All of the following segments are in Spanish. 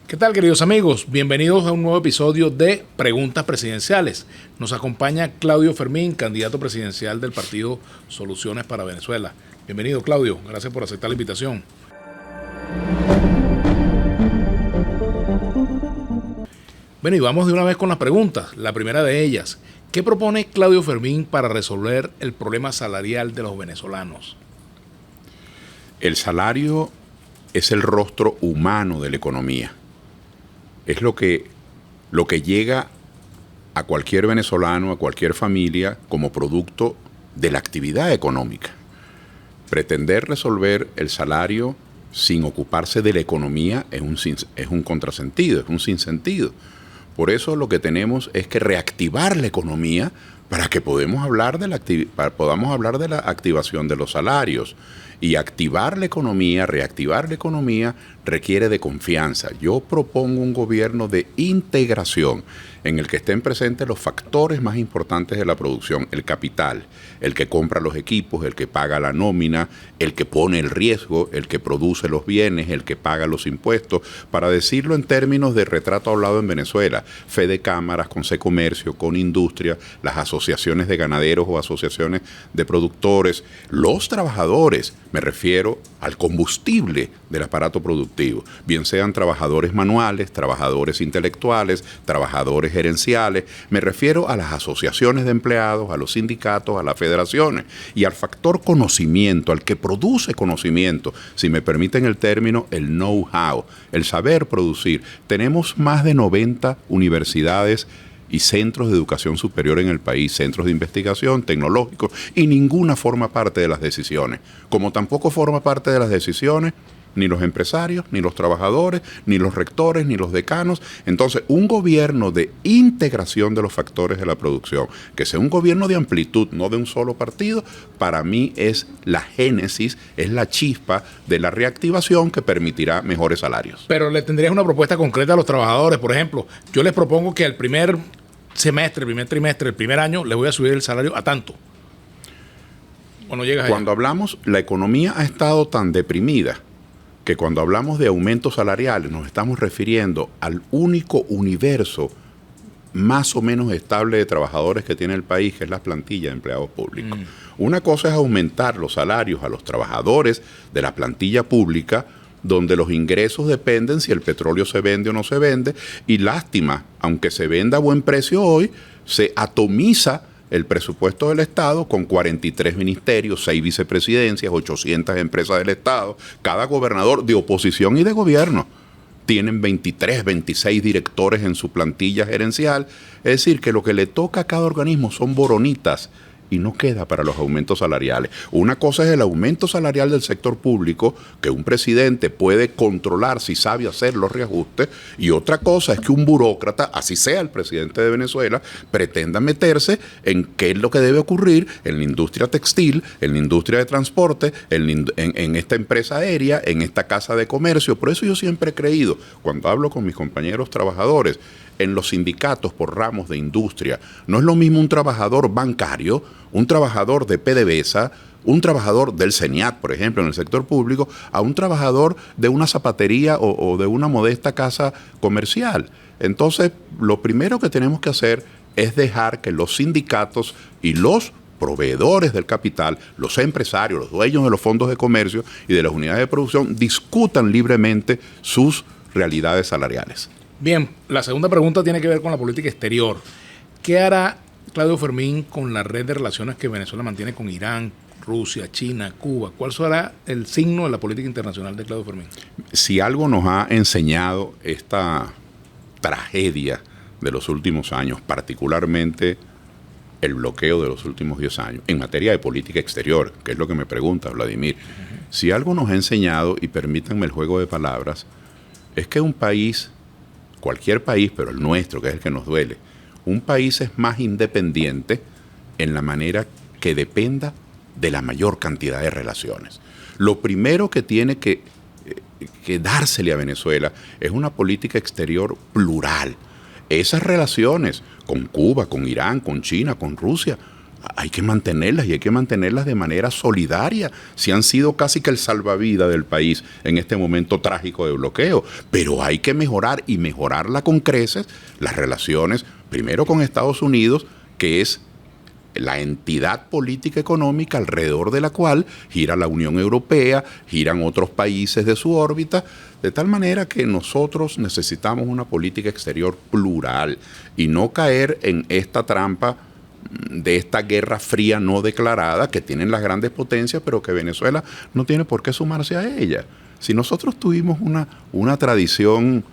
¿Qué tal, queridos amigos? Bienvenidos a un nuevo episodio de Preguntas Presidenciales. Nos acompaña Claudio Fermín, candidato presidencial del partido Soluciones para Venezuela. Bienvenido, Claudio. Gracias por aceptar la invitación. Bueno, y vamos de una vez con las preguntas. La primera de ellas, ¿qué propone Claudio Fermín para resolver el problema salarial de los venezolanos? El salario es el rostro humano de la economía. Es lo que llega a cualquier venezolano, a cualquier familia, como producto de la actividad económica. Pretender resolver el salario sin ocuparse de la economía es un contrasentido, es un sinsentido. Por eso lo que tenemos es que reactivar la economía para que podamos hablar de la activación de los salarios. Y activar la economía, reactivar la economía, requiere de confianza. Yo propongo un gobierno de integración en el que estén presentes los factores más importantes de la producción: el capital, el que compra los equipos, el que paga la nómina, el que pone el riesgo, el que produce los bienes, el que paga los impuestos. Para decirlo en términos de retrato hablado en Venezuela, Fedecámaras, Concecomercio, Conindustria, las asociaciones de ganaderos o asociaciones de productores, los trabajadores. Me refiero al combustible del aparato productivo, bien sean trabajadores manuales, trabajadores intelectuales, trabajadores gerenciales. Me refiero a las asociaciones de empleados, a los sindicatos, a las federaciones y al factor conocimiento, al que produce conocimiento, si me permiten el término, el know-how, el saber producir. Tenemos más de 90 universidades y centros de educación superior en el país, centros de investigación, tecnológicos, y ninguna forma parte de las decisiones. Como tampoco forma parte de las decisiones ni los empresarios, ni los trabajadores, ni los rectores, ni los decanos. Entonces, un gobierno de integración de los factores de la producción, que sea un gobierno de amplitud, no de un solo partido, para mí es la génesis, es la chispa de la reactivación que permitirá mejores salarios. Pero le tendrías una propuesta concreta a los trabajadores. Por ejemplo, yo les propongo que el primer semestre, el primer trimestre, el primer año, les voy a subir el salario a tanto. ¿O no llegas allá? Cuando hablamos, la economía ha estado tan deprimida que cuando hablamos de aumentos salariales nos estamos refiriendo al único universo más o menos estable de trabajadores que tiene el país, que es la plantilla de empleados públicos. Una cosa es aumentar los salarios a los trabajadores de la plantilla pública, donde los ingresos dependen si el petróleo se vende o no se vende, y lástima, aunque se venda a buen precio hoy, se atomiza el presupuesto del Estado con 43 ministerios, 6 vicepresidencias, 800 empresas del Estado. Cada gobernador de oposición y de gobierno tienen 23, 26 directores en su plantilla gerencial. Es decir, que lo que le toca a cada organismo son boronitas y no queda para los aumentos salariales. Una cosa es el aumento salarial del sector público, que un presidente puede controlar si sabe hacer los reajustes, y otra cosa es que un burócrata, así sea el presidente de Venezuela, pretenda meterse en qué es lo que debe ocurrir en la industria textil, en la industria de transporte, en esta empresa aérea, en esta casa de comercio. Por eso yo siempre he creído, cuando hablo con mis compañeros trabajadores, en los sindicatos por ramos de industria, no es lo mismo un trabajador bancario, un trabajador de PDVSA, un trabajador del CENIAT, por ejemplo, en el sector público, a un trabajador de una zapatería o de una modesta casa comercial. Entonces, lo primero que tenemos que hacer es dejar que los sindicatos y los proveedores del capital, los empresarios, los dueños de los fondos de comercio y de las unidades de producción, discutan libremente sus realidades salariales. Bien, la segunda pregunta tiene que ver con la política exterior. ¿Qué hará Claudio Fermín con la red de relaciones que Venezuela mantiene con Irán, Rusia, China, Cuba? ¿Cuál será el signo de la política internacional de Claudio Fermín? Si algo nos ha enseñado esta tragedia de los últimos años, particularmente el bloqueo de los últimos 10 años, en materia de política exterior, que es lo que me pregunta Vladimir, si algo nos ha enseñado, y permítanme el juego de palabras, es que un país, cualquier país, pero el nuestro, que es el que nos duele, un país es más independiente en la manera que dependa de la mayor cantidad de relaciones. Lo primero que tiene que dársele a Venezuela es una política exterior plural. Esas relaciones con Cuba, con Irán, con China, con Rusia, hay que mantenerlas y hay que mantenerlas de manera solidaria. Si han sido casi que el salvavidas del país en este momento trágico de bloqueo. Pero hay que mejorar y mejorarla con creces las relaciones, primero con Estados Unidos, que es la entidad política económica alrededor de la cual gira la Unión Europea, giran otros países de su órbita, de tal manera que nosotros necesitamos una política exterior plural y no caer en esta trampa de esta guerra fría no declarada que tienen las grandes potencias, pero que Venezuela no tiene por qué sumarse a ella. Si nosotros tuvimos una tradición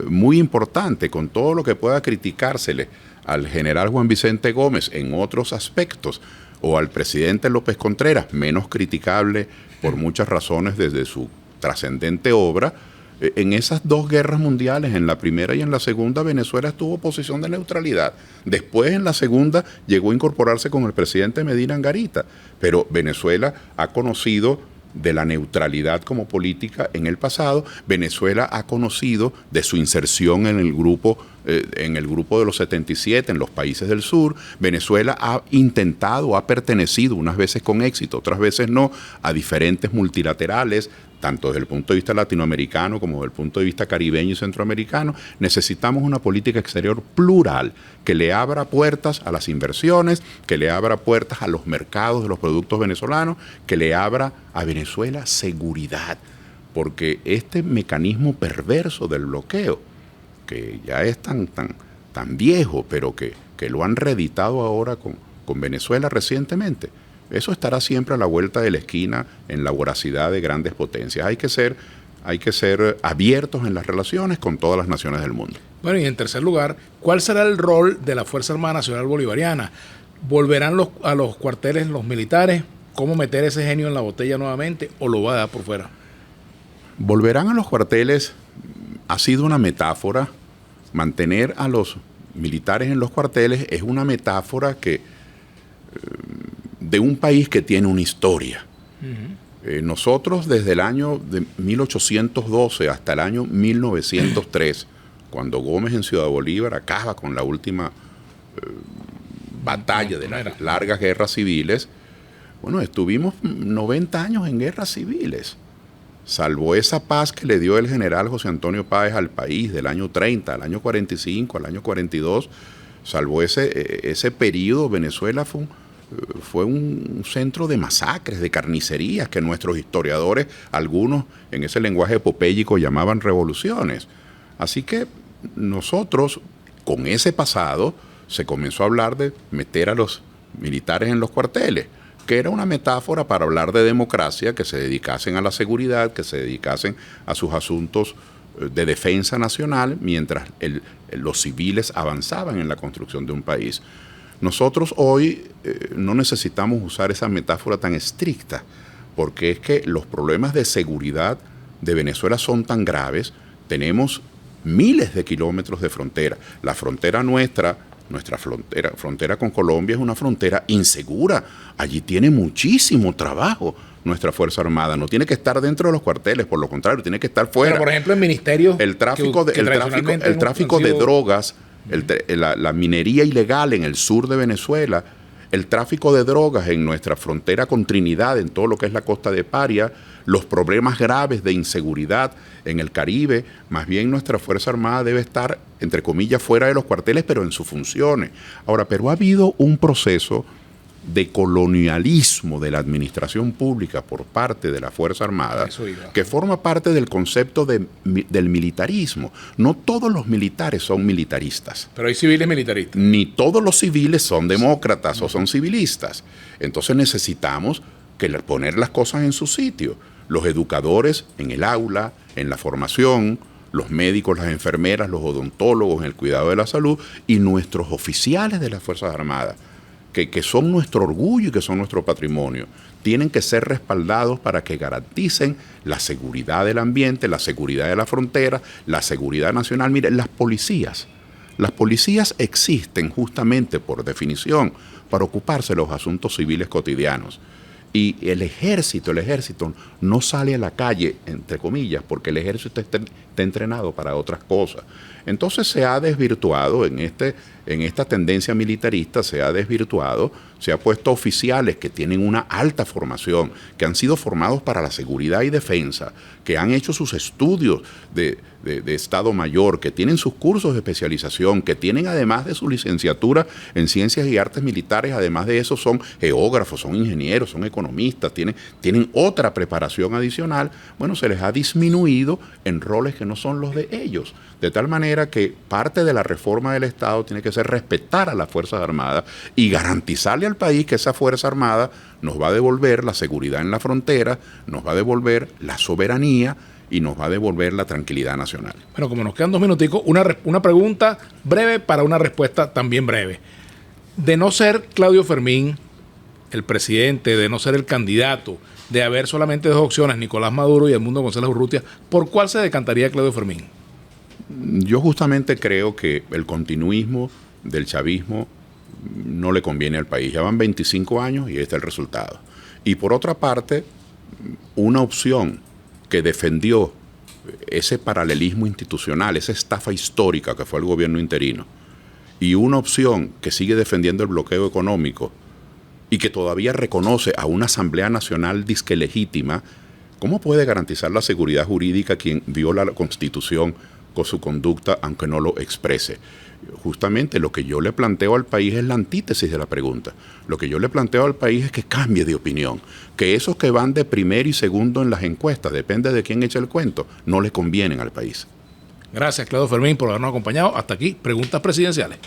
muy importante, con todo lo que pueda criticársele al general Juan Vicente Gómez en otros aspectos, o al presidente López Contreras, menos criticable por muchas razones desde su trascendente obra, en esas dos guerras mundiales, en la primera y en la segunda, Venezuela estuvo en posición de neutralidad. Después, en la segunda, llegó a incorporarse con el presidente Medina Angarita. Pero Venezuela ha conocido de la neutralidad como política en el pasado. Venezuela ha conocido de su inserción en el grupo de los 77 en los países del sur. Venezuela ha intentado, ha pertenecido, unas veces con éxito, otras veces no, a diferentes multilaterales, tanto desde el punto de vista latinoamericano como desde el punto de vista caribeño y centroamericano. Necesitamos una política exterior plural, que le abra puertas a las inversiones, que le abra puertas a los mercados de los productos venezolanos, que le abra a Venezuela seguridad, porque este mecanismo perverso del bloqueo, que ya es tan viejo, pero que lo han reeditado ahora con Venezuela recientemente, eso estará siempre a la vuelta de la esquina en la voracidad de grandes potencias. Hay que ser abiertos en las relaciones con todas las naciones del mundo. Bueno, y en tercer lugar, ¿cuál será el rol de la Fuerza Armada Nacional Bolivariana? ¿Volverán a los cuarteles los militares? ¿Cómo meter ese genio en la botella nuevamente? ¿O lo va a dar por fuera? Volverán a los cuarteles. Ha sido una metáfora. Mantener a los militares en los cuarteles es una metáfora de un país que tiene una historia. Uh-huh. Nosotros desde el año de 1812 hasta el año 1903, cuando Gómez en Ciudad Bolívar acaba con la última batalla de las largas guerras civiles, bueno, estuvimos 90 años en guerras civiles. Salvo esa paz que le dio el general José Antonio Páez al país del año 30 al año 45, al año 42, salvo ese periodo, Venezuela fue un centro de masacres, de carnicerías, que nuestros historiadores, algunos en ese lenguaje epopéyico, llamaban revoluciones. Así que nosotros, con ese pasado, se comenzó a hablar de meter a los militares en los cuarteles, que era una metáfora para hablar de democracia, que se dedicasen a la seguridad, que se dedicasen a sus asuntos de defensa nacional, mientras los civiles avanzaban en la construcción de un país. Nosotros hoy no necesitamos usar esa metáfora tan estricta, porque es que los problemas de seguridad de Venezuela son tan graves. Tenemos miles de kilómetros de frontera. La frontera nuestra frontera con Colombia es una frontera insegura. Allí tiene muchísimo trabajo nuestra Fuerza Armada. No tiene que estar dentro de los cuarteles, por lo contrario, tiene que estar fuera. Pero, por ejemplo, en ministerios... El tráfico de drogas, la minería ilegal en el sur de Venezuela, el tráfico de drogas en nuestra frontera con Trinidad, en todo lo que es la costa de Paria, los problemas graves de inseguridad en el Caribe. Más bien nuestra Fuerza Armada debe estar, entre comillas, fuera de los cuarteles, pero en sus funciones. Ahora, pero ha habido un proceso de colonialismo de la administración pública por parte de la Fuerza Armada, que forma parte del concepto del militarismo. No todos los militares son militaristas. Pero hay civiles militaristas. Ni todos los civiles son demócratas o son civilistas. Entonces necesitamos poner las cosas en su sitio. Los educadores en el aula, en la formación, los médicos, las enfermeras, los odontólogos en el cuidado de la salud, y nuestros oficiales de las Fuerzas Armadas, que son nuestro orgullo y que son nuestro patrimonio, tienen que ser respaldados para que garanticen la seguridad del ambiente, la seguridad de la frontera, la seguridad nacional. Miren, las policías existen justamente por definición para ocuparse de los asuntos civiles cotidianos. Y el ejército no sale a la calle, entre comillas, porque el ejército está está entrenado para otras cosas. Entonces se ha desvirtuado en esta tendencia militarista, se ha puesto oficiales que tienen una alta formación, que han sido formados para la seguridad y defensa, que han hecho sus estudios de Estado Mayor, que tienen sus cursos de especialización, que tienen además de su licenciatura en Ciencias y Artes Militares, además de eso son geógrafos, son ingenieros, son economistas, tienen otra preparación adicional. Bueno, se les ha disminuido en roles que no son los de ellos. De tal manera que parte de la reforma del Estado tiene que ser respetar a las Fuerzas Armadas y garantizarle al país que esa Fuerza Armada nos va a devolver la seguridad en la frontera, nos va a devolver la soberanía y nos va a devolver la tranquilidad nacional. Bueno, como nos quedan 2 minuticos, una pregunta breve para una respuesta también breve. De no ser Claudio Fermín el presidente, de no ser el candidato, de haber solamente 2 opciones, Nicolás Maduro y Edmundo González Urrutia, ¿por cuál se decantaría Claudio Fermín? Yo justamente creo que el continuismo del chavismo no le conviene al país. Ya van 25 años y este es el resultado. Y por otra parte, una opción que defendió ese paralelismo institucional, esa estafa histórica que fue el gobierno interino, y una opción que sigue defendiendo el bloqueo económico y que todavía reconoce a una Asamblea Nacional disque legítima, ¿cómo puede garantizar la seguridad jurídica quien viola la Constitución con su conducta, aunque no lo exprese? Justamente lo que yo le planteo al país es la antítesis de la pregunta. Lo que yo le planteo al país es que cambie de opinión, que esos que van de primero y segundo en las encuestas, depende de quién eche el cuento, no le convienen al país. Gracias, Claudio Fermín, por habernos acompañado. Hasta aquí, preguntas presidenciales.